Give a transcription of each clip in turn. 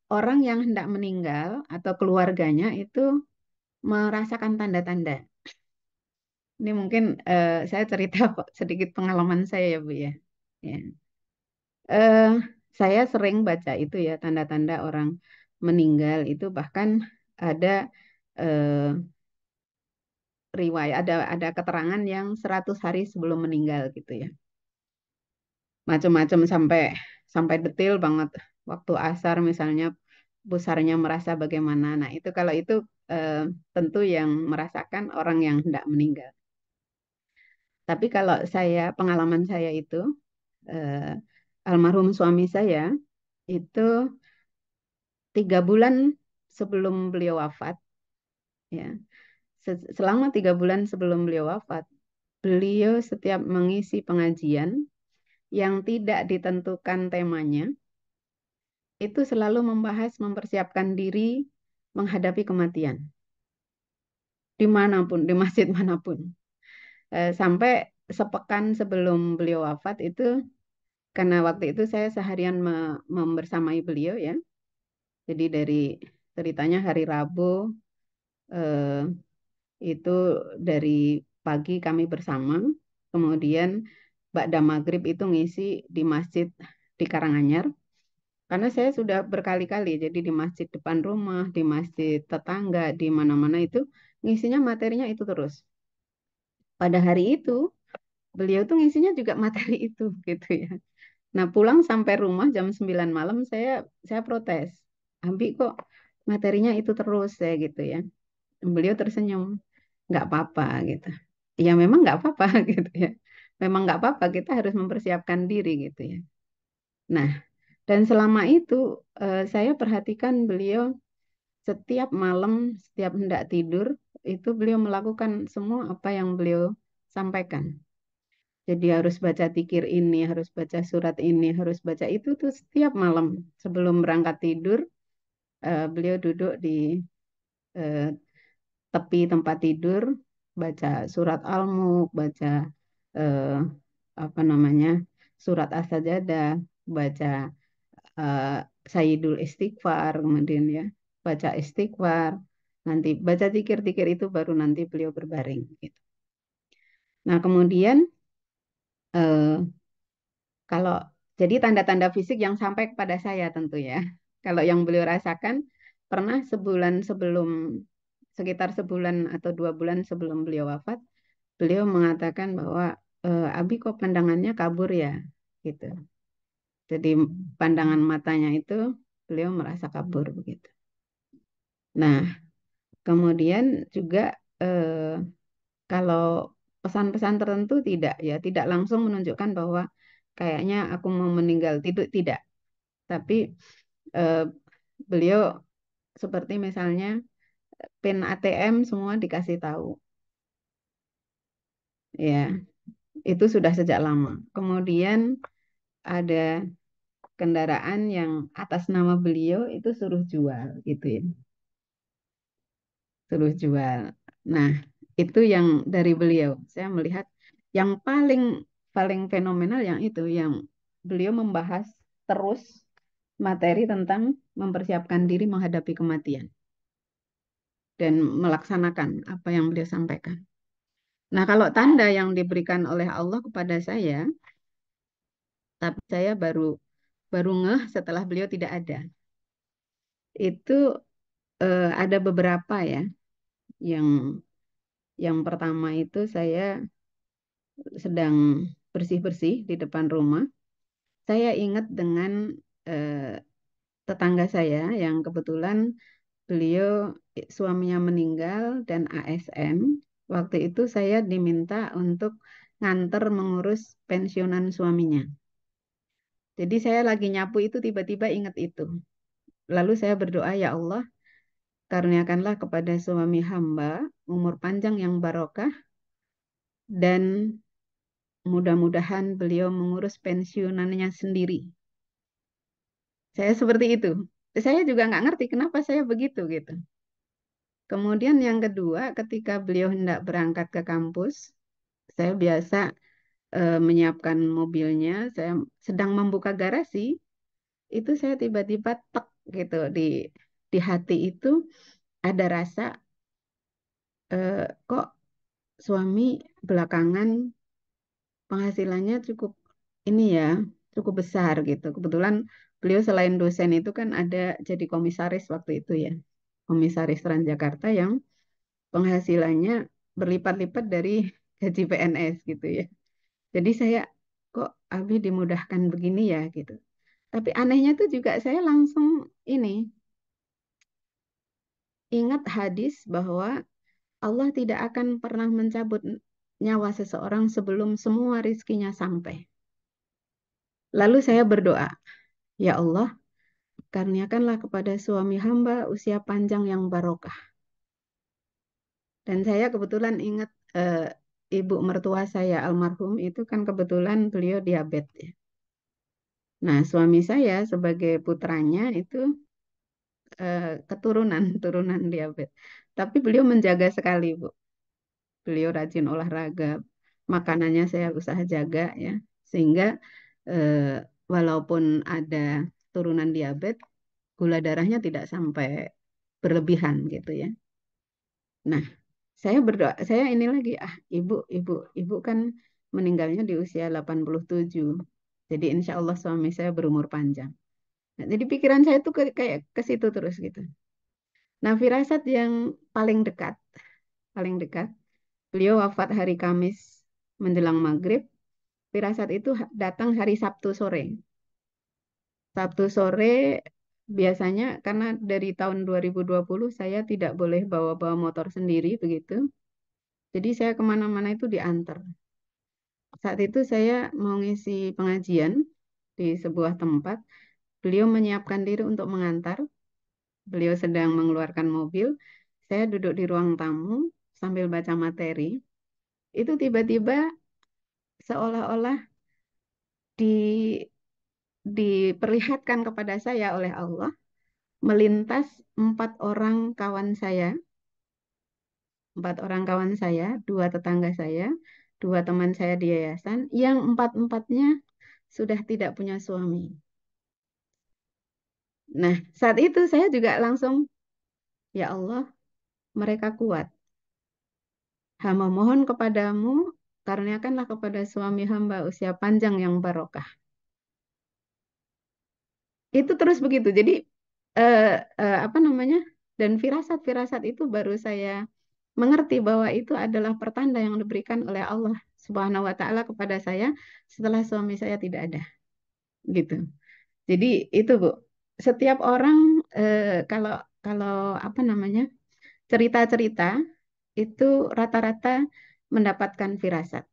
orang yang hendak meninggal atau keluarganya itu merasakan tanda-tanda. Ini mungkin saya cerita sedikit pengalaman saya ya Bu ya. Ya. Eh, saya sering baca itu ya tanda-tanda orang meninggal itu bahkan ada eh, riwayat ada keterangan yang 100 hari sebelum meninggal gitu ya. Macam-macam sampai sampai detail banget waktu asar misalnya pusarnya merasa bagaimana. Nah, itu kalau itu eh, tentu yang merasakan orang yang hendak meninggal. Tapi kalau saya pengalaman saya itu eh, almarhum suami saya itu 3 bulan sebelum beliau wafat ya. Selama 3 bulan sebelum beliau wafat, beliau setiap mengisi pengajian yang tidak ditentukan temanya itu selalu membahas mempersiapkan diri menghadapi kematian dimanapun di masjid manapun. Sampai sepekan sebelum beliau wafat itu karena waktu itu saya seharian membersamai beliau ya. Jadi dari ceritanya hari Rabu eh, itu dari pagi kami bersama, kemudian Ba'da Maghrib itu ngisi di masjid di Karanganyar. Karena saya sudah berkali-kali, jadi di masjid depan rumah, di masjid tetangga, di mana-mana itu ngisinya materinya itu terus. Pada hari itu, beliau tuh ngisinya juga materi itu gitu ya. Nah, pulang sampai rumah jam 9 malam saya protes. Ambi kok materinya itu terus saya gitu ya. Beliau tersenyum, nggak apa-apa gitu. Ya memang nggak apa-apa gitu ya. Memang nggak apa-apa, kita harus mempersiapkan diri gitu ya. Nah, dan selama itu saya perhatikan beliau setiap malam, setiap hendak tidur, itu beliau melakukan semua apa yang beliau sampaikan. Jadi harus baca tikir ini, harus baca surat ini, harus baca itu tuh setiap malam sebelum berangkat tidur, beliau duduk di eh, tepi tempat tidur, baca surat Al-Mulk, baca eh, apa namanya surat As-Sajadah, baca eh, Sayyidul Istighfar, kemudian ya baca istighfar, nanti baca tikir-tikir itu baru nanti beliau berbaring. Gitu. Nah kemudian eh, kalau jadi tanda-tanda fisik yang sampai kepada saya tentu ya. Kalau yang beliau rasakan pernah sebulan sebelum sekitar sebulan atau 2 bulan sebelum beliau wafat, beliau mengatakan bahwa Abi kok pandangannya kabur ya, gitu. Jadi pandangan matanya itu beliau merasa kabur begitu. Nah, kemudian juga eh, kalau pesan-pesan tertentu tidak ya, tidak langsung menunjukkan bahwa kayaknya aku mau meninggal, tidak. Tapi eh, beliau seperti misalnya PIN ATM semua dikasih tahu. Ya, itu sudah sejak lama. Kemudian ada kendaraan yang atas nama beliau itu suruh jual gitu ya, suruh jual. Nah, itu yang dari beliau. Saya melihat yang paling paling fenomenal yang itu yang beliau membahas terus materi tentang mempersiapkan diri menghadapi kematian dan melaksanakan apa yang beliau sampaikan. Nah, kalau tanda yang diberikan oleh Allah kepada saya, tapi saya baru baru ngeh setelah beliau tidak ada. Itu ada beberapa ya. Yang yang pertama itu saya sedang bersih-bersih di depan rumah. Saya ingat dengan eh, tetangga saya yang kebetulan beliau suaminya meninggal dan ASN. Waktu itu saya diminta untuk nganter mengurus pensiunan suaminya. Jadi saya lagi nyapu itu tiba-tiba ingat itu. Lalu saya berdoa, ya Allah, karuniakanlah kepada suami hamba umur panjang yang barokah dan mudah-mudahan beliau mengurus pensiunannya sendiri. Saya seperti itu. Saya juga nggak ngerti kenapa saya begitu gitu. Kemudian yang kedua, ketika beliau hendak berangkat ke kampus, saya biasa menyiapkan mobilnya. Saya sedang membuka garasi, itu saya tiba-tiba tek. gitu di hati itu ada rasa kok suami belakangan penghasilannya cukup ini ya, cukup besar gitu. Kebetulan beliau selain dosen itu kan ada jadi komisaris waktu itu ya, komisaris Transjakarta yang penghasilannya berlipat-lipat dari gaji PNS gitu ya. Jadi saya kok Abi dimudahkan begini ya gitu. Tapi anehnya tuh juga saya langsung ini ingat hadis bahwa Allah tidak akan pernah mencabut nyawa seseorang sebelum semua rizkinya sampai. Lalu saya berdoa, ya Allah, karuniakanlah kepada suami hamba usia panjang yang barokah. Dan saya kebetulan ingat ibu mertua saya almarhum itu kan kebetulan beliau diabetes ya. Nah, suami saya sebagai putranya itu keturunan turunan diabetes. Tapi beliau menjaga sekali, Bu. Beliau rajin olahraga, makanannya saya usaha jaga ya, sehingga eh, walaupun ada turunan diabetes, gula darahnya tidak sampai berlebihan gitu ya. Nah, saya berdoa, saya ini lagi, ibu kan meninggalnya di usia 87. Jadi insya Allah suami saya berumur panjang. Nah, jadi pikiran saya tuh kayak ke situ terus gitu. Nah, firasat yang paling dekat, paling dekat, beliau wafat hari Kamis menjelang maghrib. Firasat itu datang hari Sabtu sore. Sabtu sore biasanya karena dari tahun 2020 saya tidak boleh bawa-bawa motor sendiri begitu. Jadi saya kemana-mana itu diantar. Saat itu saya mau ngisi pengajian di sebuah tempat. Beliau menyiapkan diri untuk mengantar. Beliau sedang mengeluarkan mobil. Saya duduk di ruang tamu sambil baca materi. Itu tiba-tiba seolah-olah di, diperlihatkan kepada saya oleh Allah melintas empat orang kawan saya, dua tetangga saya, dua teman saya di yayasan, yang empat-empatnya sudah tidak punya suami. Nah, saat itu saya juga langsung, ya Allah, mereka kuat. Hamba mohon kepadamu, karuniakanlah kepada suami hamba usia panjang yang barokah. Itu terus begitu. Jadi, eh, apa namanya, dan firasat-firasat itu baru saya mengerti bahwa itu adalah pertanda yang diberikan oleh Allah Subhanahu wa taala kepada saya setelah suami saya tidak ada, gitu. Jadi itu Bu, setiap orang kalau kalau apa namanya cerita-cerita itu rata-rata mendapatkan firasat.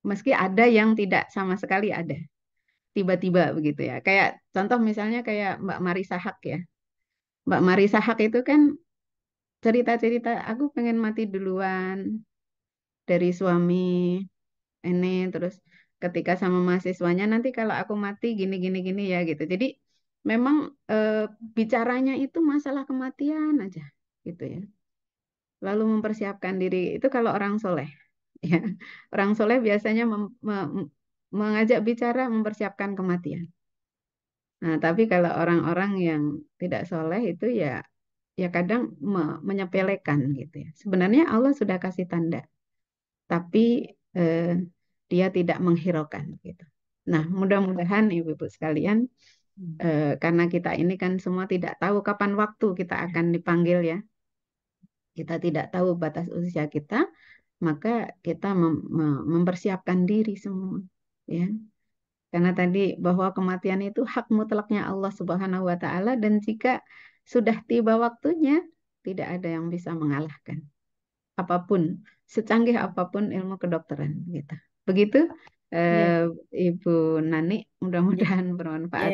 Meski ada yang tidak sama sekali ada, tiba-tiba begitu ya. Kayak contoh misalnya kayak Mbak Marisa Haq ya. Mbak Marisa Haq itu kan cerita-cerita aku pengen mati duluan dari suami ini terus ketika sama mahasiswanya nanti kalau aku mati gini gini gini ya gitu. Jadi memang eh, bicaranya itu masalah kematian aja gitu ya. Lalu mempersiapkan diri itu kalau orang soleh ya. Orang soleh biasanya mengajak bicara mempersiapkan kematian. Nah, tapi kalau orang-orang yang tidak soleh itu ya ya kadang menyepelekan gitu ya. Sebenarnya Allah sudah kasih tanda, tapi eh, dia tidak menghiraukan gitu. Nah, mudah-mudahan ibu-ibu sekalian, karena kita ini kan semua tidak tahu kapan waktu kita akan dipanggil ya, kita tidak tahu batas usia kita, maka kita mempersiapkan diri semua, ya. Karena tadi bahwa kematian itu hak mutlaknya Allah Subhanahu wa taala dan jika sudah tiba waktunya, tidak ada yang bisa mengalahkan. Apapun, secanggih apapun ilmu kedokteran gitu. Begitu Iya, Ibu Nani, iya, mudah-mudahan iya. bermanfaat.